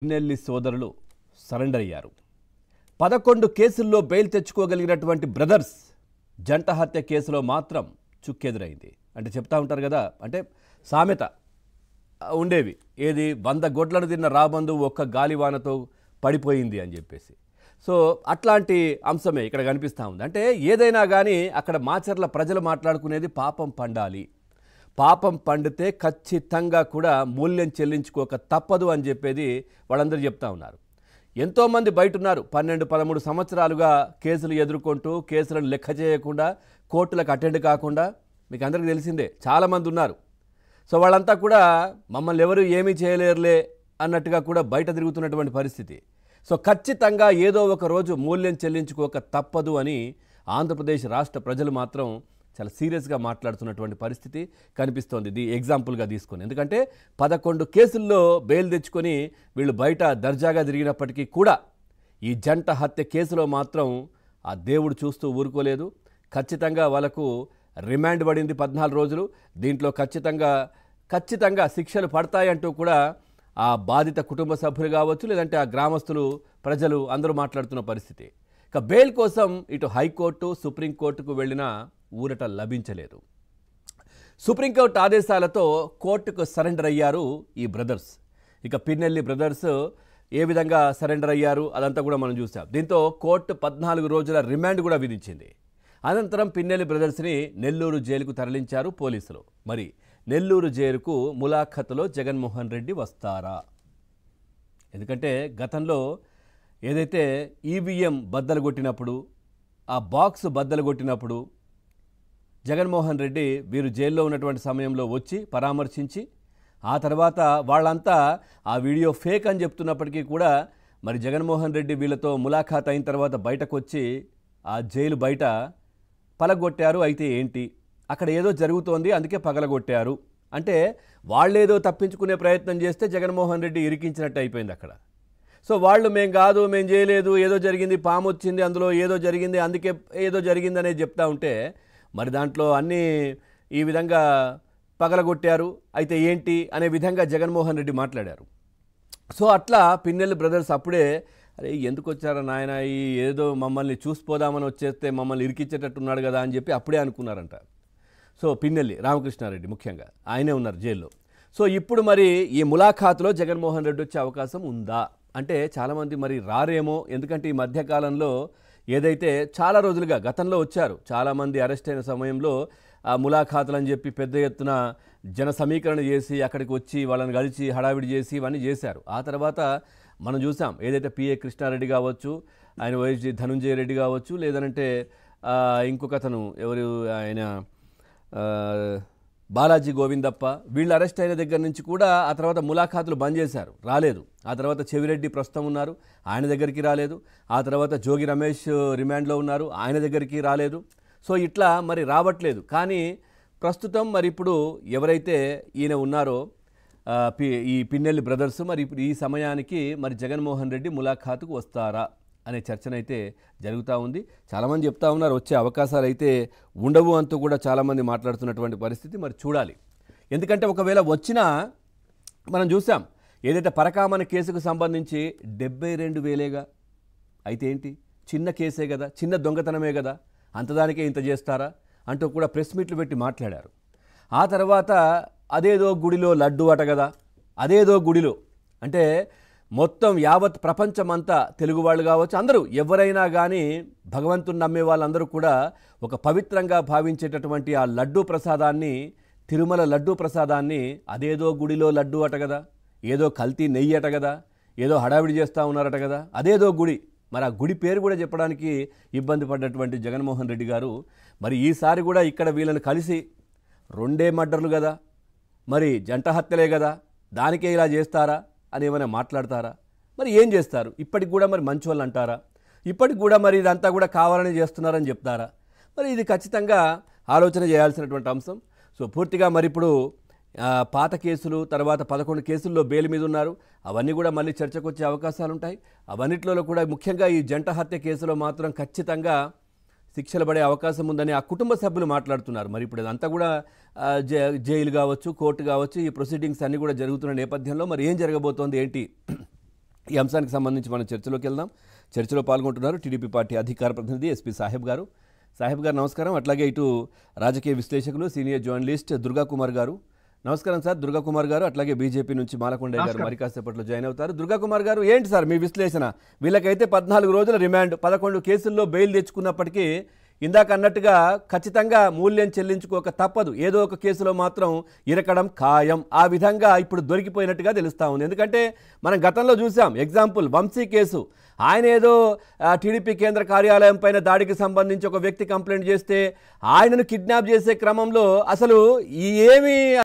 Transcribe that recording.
పిన్నెల్లి సోదరులు సరెండర్ అయ్యారు. 11 కేసుల్లో బెయిల్ తెచ్చుకోగలిగినటువంటి బ్రదర్స్ జంట హత్య కేసులో మాత్రం చుక్కెదురైంది. అంటే చెప్తా ఉంటారు కదా, అంటే సామెత ఉండేవి, ఏది 100 గొడ్లను తిన్న రాబందు ఒక్క గాలివానతో పడిపోయింది అని చెప్పేసి. సో అట్లాంటి అంశమే ఇక్కడ కనిపిస్తూ ఉంది. అంటే ఏదైనా కానీ అక్కడ మాచర్ల ప్రజలు మాట్లాడుకునేది పాపం పండాలి, పాపం పండితే ఖచ్చితంగా కూడా మూల్యం చెల్లించుకోక తప్పదు అని చెప్పేది వాళ్ళందరూ చెప్తా ఉన్నారు. ఎంతోమంది బయట ఉన్నారు, 12-13 సంవత్సరాలుగా కేసులు ఎదుర్కొంటూ కేసులను లెక్క చేయకుండా కోర్టులకు అటెండ్ కాకుండా, మీకు అందరికీ తెలిసిందే చాలామంది ఉన్నారు. సో వాళ్ళంతా కూడా మమ్మల్ని ఎవరు ఏమీ చేయలేరులే అన్నట్టుగా కూడా బయట తిరుగుతున్నటువంటి పరిస్థితి. సో ఖచ్చితంగా ఏదో ఒక రోజు మూల్యం చెల్లించుకోక తప్పదు అని ఆంధ్రప్రదేశ్ రాష్ట్ర ప్రజలు మాత్రం చాలా సీరియస్గా మాట్లాడుతున్నటువంటి పరిస్థితి కనిపిస్తోంది. ఇది ఎగ్జాంపుల్గా తీసుకొని, ఎందుకంటే 11 కేసుల్లో బెయిల్ తెచ్చుకొని వీళ్ళు బయట దర్జాగా తిరిగినప్పటికీ కూడా ఈ జంట హత్య కేసులో మాత్రం ఆ దేవుడు చూస్తూ ఊరుకోలేదు. ఖచ్చితంగా వాళ్ళకు రిమాండ్ పడింది 14 రోజులు. దీంట్లో ఖచ్చితంగా శిక్షలు పడతాయంటూ కూడా ఆ బాధిత కుటుంబ సభ్యులు కావచ్చు, లేదంటే ఆ గ్రామస్తులు ప్రజలు అందరూ మాట్లాడుతున్న పరిస్థితి. ఇక బెయిల్ కోసం ఇటు హైకోర్టు సుప్రీంకోర్టుకు వెళ్ళినా ఊరట లభించలేదు. సుప్రీంకోర్టు ఆదేశాలతో కోర్టుకు సరెండర్ అయ్యారు ఈ బ్రదర్స్. ఇక పిన్నెల్లి బ్రదర్స్ ఏ విధంగా సరెండర్ అయ్యారు అదంతా కూడా మనం చూసాం. దీంతో కోర్టు 14 రోజుల రిమాండ్ కూడా విధించింది. అనంతరం పిన్నెల్లి బ్రదర్స్ని నెల్లూరు జైలుకు తరలించారు పోలీసులు. మరి నెల్లూరు జైలుకు ములాఖతులో జగన్మోహన్ రెడ్డి వస్తారా? ఎందుకంటే గతంలో ఏదైతే ఈవీఎం బద్దలు కొట్టినప్పుడు, ఆ బాక్స్ బద్దలు కొట్టినప్పుడు జగన్మోహన్ రెడ్డి వీరు జైల్లో ఉన్నటువంటి సమయంలో వచ్చి పరామర్శించి, ఆ తర్వాత వాళ్ళంతా ఆ వీడియో ఫేక్ అని చెప్తున్నప్పటికీ కూడా మరి జగన్మోహన్ రెడ్డి వీళ్ళతో ములాఖాత్ అయిన తర్వాత బయటకు వచ్చి ఆ జైలు బయట పలగొట్టారు. అయితే ఏంటి, అక్కడ ఏదో జరుగుతోంది అందుకే పగలగొట్టారు అంటే వాళ్ళేదో తప్పించుకునే ప్రయత్నం చేస్తే జగన్మోహన్ రెడ్డి ఇరికించినట్టు అయిపోయింది అక్కడ. సో వాళ్ళు మేము కాదు, మేము చేయలేదు, ఏదో జరిగింది, పాము వచ్చింది, అందులో ఏదో జరిగింది, అందుకే ఏదో జరిగింది అనేది చెప్తా ఉంటే మరి దాంట్లో అన్నీ ఈ విధంగా పగలగొట్టారు అయితే ఏంటి అనే విధంగా జగన్మోహన్ రెడ్డి మాట్లాడారు. సో అట్లా పిన్నెల్లి బ్రదర్స్ అప్పుడే అరే ఎందుకు వచ్చారా నాయన, ఈ ఏదో మమ్మల్ని చూసిపోదామని వచ్చేస్తే మమ్మల్ని ఇరికించేటట్టున్నాడు కదా అని చెప్పి అప్పుడే అనుకున్నారంట. సో పిన్నెల్లి రామకృష్ణారెడ్డి ముఖ్యంగా ఆయనే ఉన్నారు జైల్లో. సో ఇప్పుడు మరి ఈ ములాఖాతులో జగన్మోహన్ రెడ్డి వచ్చే అవకాశం ఉందా అంటే చాలామంది మరి రారేమో. ఎందుకంటే ఈ మధ్యకాలంలో ఏదైతే చాలా రోజులుగా గతంలో వచ్చారు, చాలామంది అరెస్ట్ అయిన సమయంలో ఆ ములాఖాతులు అని చెప్పి పెద్ద ఎత్తున జన సమీకరణ చేసి అక్కడికి వచ్చి వాళ్ళని కలిసి హడావిడి చేసి ఇవన్నీ చేశారు. ఆ తర్వాత మనం చూసాం ఏదైతే పిఏ కృష్ణారెడ్డి కావచ్చు, ఆయన వైఎస్ ధనుంజయ రెడ్డి కావచ్చు, లేదంటే ఇంకొక అతను ఎవరు ఆయన బాలాజీ గోవిందప్ప, వీళ్ళు అరెస్ట్ అయిన దగ్గర నుంచి కూడా ఆ తర్వాత ములాఖాతులు బంద్ చేశారు, రాలేదు. ఆ తర్వాత చెవిరెడ్డి ప్రస్తుతం ఉన్నారు, ఆయన దగ్గరికి రాలేదు. ఆ తర్వాత జోగి రమేష్ రిమాండ్లో ఉన్నారు, ఆయన దగ్గరికి రాలేదు. సో ఇట్లా మరి రావట్లేదు. కానీ ప్రస్తుతం మరి ఇప్పుడు ఎవరైతే ఈయన ఉన్నారో ఈ పిన్నెల్లి బ్రదర్స్, మరి ఇప్పుడు ఈ సమయానికి మరి జగన్మోహన్ రెడ్డి ములాఖాతుకు వస్తారా అనే చర్చనైతే జరుగుతూ ఉంది. చాలామంది చెప్తా ఉన్నారు వచ్చే అవకాశాలు అయితే ఉండవు అంటూ కూడా చాలామంది మాట్లాడుతున్నటువంటి పరిస్థితి. మరి చూడాలి. ఎందుకంటే ఒకవేళ వచ్చినా మనం చూసాం ఏదైతే పరకామణ కేసుకు సంబంధించి 72,000 అయితే ఏంటి, చిన్న కేసే కదా, చిన్న దొంగతనమే కదా, అంతదానికే ఇంత చేస్తారా అంటూ కూడా ప్రెస్ మీట్లు పెట్టి మాట్లాడారు. ఆ తర్వాత అదేదో గుడిలో లడ్డు అట కదా, అదేదో గుడిలో అంటే మొత్తం యావత్ ప్రపంచమంతా తెలుగు వాళ్ళు కావచ్చు, అందరూ ఎవరైనా కానీ భగవంతుని నమ్మే వాళ్ళందరూ కూడా ఒక పవిత్రంగా భావించేటటువంటి ఆ లడ్డూ ప్రసాదాన్ని, తిరుమల లడ్డూ ప్రసాదాన్ని అదేదో గుడిలో లడ్డు అట కదా, ఏదో కల్తీ నెయ్యి అట కదా, ఏదో హడావిడి చేస్తూ ఉన్నారట కదా, అదేదో గుడి. మరి ఆ గుడి పేరు కూడా చెప్పడానికి ఇబ్బంది పడ్డటువంటి జగన్మోహన్ రెడ్డి గారు మరి ఈసారి కూడా ఇక్కడ వీళ్ళని కలిసి 2 మర్డర్లు కదా, మరి జంట హత్యలే కదా, దానికే ఇలా చేస్తారా అని ఏమైనా మాట్లాడతారా? మరి ఏం చేస్తారు? ఇప్పటికి కూడా మరి మంచి వాళ్ళు అంటారా? ఇప్పటికి కూడా మరి ఇదంతా కూడా కావాలని చేస్తున్నారని చెప్తారా? మరి ఇది ఖచ్చితంగా ఆలోచన చేయాల్సినటువంటి అంశం. సో పూర్తిగా మరి ఇప్పుడు పాత కేసులు తర్వాత 11 కేసుల్లో బెయిల్ మీద ఉన్నారు. అవన్నీ కూడా మళ్ళీ చర్చకు వచ్చే అవకాశాలు ఉంటాయి. అవన్నిట్లో కూడా ముఖ్యంగా ఈ జంట హత్య కేసులో మాత్రం ఖచ్చితంగా శిక్షలు పడే అవకాశం ఉందని ఆ కుటుంబ సభ్యులు మాట్లాడుతున్నారు. మరి ఇప్పుడు ఇదంతా కూడా జైలు కావచ్చు, కోర్టు కావచ్చు, ఈ ప్రొసీడింగ్స్ అన్నీ కూడా జరుగుతున్న నేపథ్యంలో మరి ఏం జరగబోతోంది ఏంటి ఈ అంశానికి సంబంధించి మనం చర్చలోకి వెళ్దాం. చర్చలో పాల్గొంటున్నారు టీడీపీ పార్టీ అధికార ప్రతినిధి ఎస్పీ సాహెబ్ గారు. సాహెబ్ గారు నమస్కారం. అట్లాగే ఇటు రాజకీయ విశ్లేషకులు సీనియర్ జర్నలిస్ట్ దుర్గా కుమార్ గారు. నమస్కారం సార్ దుర్గా కుమార్ గారు. అట్లాగే బీజేపీ నుంచి మాలకొండయ్య గారు మరి కాసేపట్లో జాయిన్ అవుతారు. దుర్గా కుమార్ గారు, ఏంటి సార్ మీ విశ్లేషణ? వీళ్ళకైతే 14 రోజుల రిమాండ్, 11 కేసుల్లో బెయిల్ తెచ్చుకున్నప్పటికీ ఇందాక అన్నట్టుగా ఖచ్చితంగా మూల్యం చెల్లించుకోక తప్పదు, ఏదో ఒక కేసులో మాత్రం ఇరకడం ఖాయం. ఆ విధంగా ఇప్పుడు దొరికిపోయినట్టుగా తెలుస్తూ ఉంది. ఎందుకంటే మనం గతంలో చూసాం, ఎగ్జాంపుల్ వంశీ కేసు. ఆయన ఏదో టీడీపీ కేంద్ర కార్యాలయం పైన దాడికి సంబంధించి ఒక వ్యక్తి కంప్లైంట్ చేస్తే ఆయనను కిడ్నాప్ చేసే క్రమంలో అసలు ఏమి